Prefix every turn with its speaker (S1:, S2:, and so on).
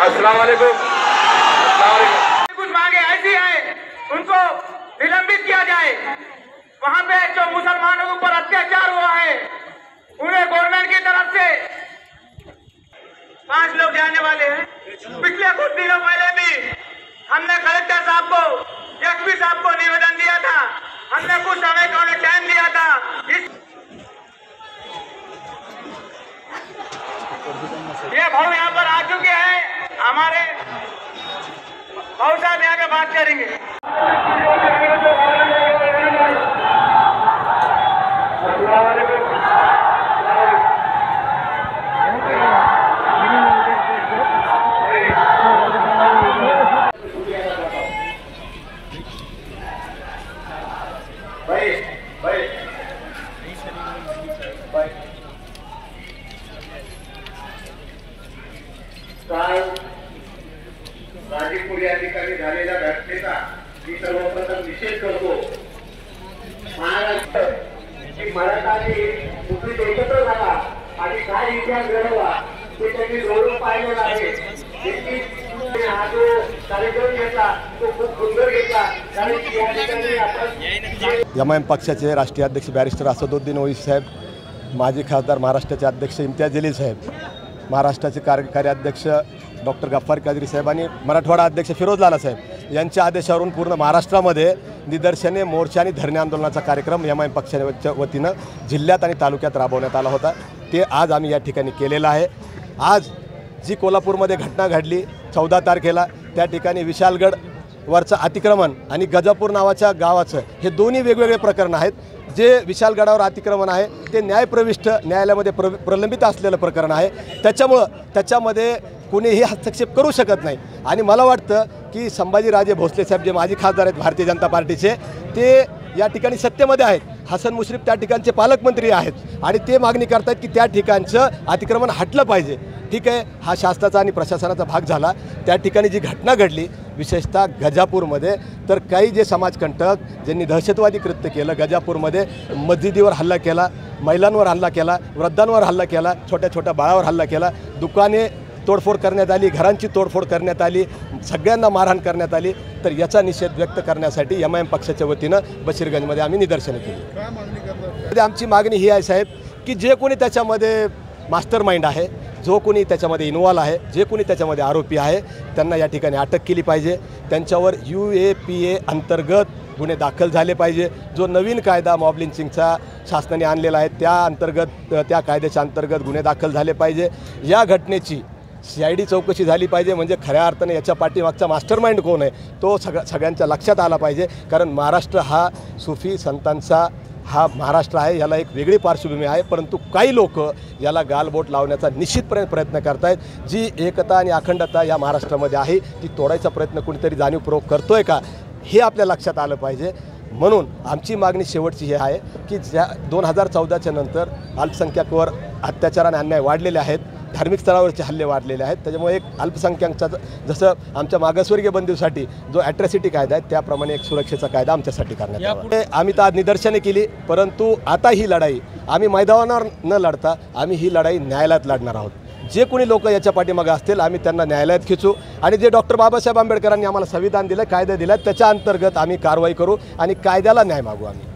S1: अस्सलाम वालेकुम। कुछ मांगे ऐसी है उनको निलंबित किया जाए। वहाँ पे जो मुसलमानों के ऊपर अत्याचार हुआ है उन्हें गवर्नमेंट की तरफ से 5 लोग जाने वाले हैं। पिछले कुछ दिनों पहले भी हमने कलेक्टर साहब को, एसपी साहब को निवेदन दिया था। हमने कुछ समय का उन्हें टाइम दिया था। ये भाव यहाँ पर आ चुके हैं। हमारे भाव साहब यहाँ पे बात करेंगे।
S2: काल गाजीपूर या ठिकाणी झालेल्या घटनेचा मी सर्वप्रथम निषेध करतो। महाराष्ट्र मराठाने मुस्लिम एकत्र झाला आणि काय इतिहास घडवला ते त्यांनी डोळून पाहिलेला आहे। हा जो कार्यक्रम घेतला तो खूप सुंदर घेतला, कारण की या ठिकाणी आपण
S3: एमआयएम पक्षाचे राष्ट्रीय अध्यक्ष बॅरिस्टर असदुद्दीन ओवैसी साहेब, माजी खासदार महाराष्ट्राचे अध्यक्ष इम्तियाज जलील साहेब, महाराष्ट्राचे कार्यकारी अध्यक्ष डॉक्टर गफ्फार कादरी साहेब आणि मराठवाडा अध्यक्ष फिरोज लाला साहेब यांच्या आदेशावरून पूर्ण महाराष्ट्रामध्ये निदर्शने, मोर्चा आणि धरणे आंदोलनाचा कार्यक्रम एमआयएम पक्षाच्या वतीनं जिल्ह्यात आणि तालुक्यात राबवण्यात आला होता। ते आज आम्ही या ठिकाणी केलेलं आहे। आज जी कोल्हापूरमध्ये घटना घडली 14 तारखेला, त्या ठिकाणी विशालगड वरचं अतिक्रमण आणि गजापूर नावाच्या गावाचं हे दोन्ही वेगवेगळे प्रकरण आहेत। जे विशालगडावर अतिक्रमण आहे ते न्यायप्रविष्ट न्यायालयामध्ये प्रलंबित असलेलं प्रकरण आहे। त्याच्यामध्ये कुणीही हस्तक्षेप करू शकत नाही। आणि मला वाटतं की संभाजीराजे भोसले साहेब जे माजी खासदार आहेत भारतीय जनता पार्टीचे, ते या ठिकाणी सत्तेमध्ये आहेत। हसन मुश्रीफ त्या ठिकाणचे पालकमंत्री आहेत आणि ते मागणी करतात की त्या ठिकाणचं अतिक्रमण हटलं पाहिजे। ठीक आहे, हा शासनाचा आणि प्रशासनाचा भाग झाला। त्या ठिकाणी जी घटना घडली विशेषतः गजापूरमध्ये, तर काही जे समाजकंटक ज्यांनी दहशतवादी कृत्य केलं, गजापूरमध्ये मस्जिदीवर हल्ला केला, महिलांवर हल्ला केला, वृद्धांवर हल्ला केला, छोट्या छोट्या बाळावर हल्ला केला, दुकाने तोडफोड करण्यात आली, घरांची तोडफोड करण्यात आली, सगळ्यांना मारहाण करण्यात आली। तर याचा निषेध व्यक्त करण्यासाठी एमआयएम पक्षाच्या वतीनं बशीरगंजमध्ये आम्ही निदर्शने केली। आमची मागणी ही आहे साहेब की जे कोणी त्याच्यामध्ये मास्टर माइंड आहे, जो कोणी त्याच्यामध्ये इन्व्हॉल्व आहे, जे कोणी त्याच्यामध्ये आरोपी आहे, त्यांना या ठिकाणी अटक केली पाहिजे। त्यांच्यावर UAPA अंतर्गत गुन्हे दाखल झाले पाहिजे। जो नवीन कायदा मॉब लिंचिंगचा शासनाने आणलेला आहे त्या अंतर्गत, त्या कायद्याच्या अंतर्गत गुन्हे दाखल झाले पाहिजे। या घटनेची CID चौकशी झाली पाहिजे, म्हणजे खऱ्या अर्थाने याच्या पाठीमागचा मास्टरमाइंड कोण आहे तो सगळ्यांच्या लक्षात आला पाहिजे। कारण महाराष्ट्र हा सुफी संतांचा हा महाराष्ट्र आहे, याला एक वेगळी पार्श्वभूमी आहे, परंतु काही लोक याला गालबोट लावण्याचा निश्चितपणे प्रयत्न करत आहेत। जी एकता आणि अखंडता या महाराष्ट्रामध्ये आहे ती तोडायचा प्रयत्न कुणीतरी जाणीवपूर्वक करतोय का, हे आपल्या लक्षात आलं पाहिजे। म्हणून आमची मागणी शेवटची ही आहे की ज्या 2014च्या नंतर अल्पसंख्याकावर अत्याचार आणि अन्याय वाढलेले आहेत, धार्मिक स्थळावरचे हल्ले वाढलेले आहेत, त्याच्यामुळे एक अल्पसंख्याकांचा जसं आमच्या मागासवर्गीय बंधूंसाठी जो ॲट्रॉसिटी कायदा आहे त्याप्रमाणे एक सुरक्षेचा कायदा आमच्यासाठी करण्यात आला। आम्ही तर आज निदर्शने केली, परंतु आता ही लढाई आम्ही मैदानावर न लढता आम्ही ही लढाई न्यायालयात लढणार आहोत। जे कोणी लोक याच्या पाठीमागे असतील आम्ही त्यांना न्यायालयात खिचू आणि जे डॉक्टर बाबासाहेब आंबेडकरांनी आम्हाला संविधान दिलं, कायदा दिला, त्याच्या अंतर्गत आम्ही कारवाई करू आणि कायद्याला न्याय मागू आम्ही।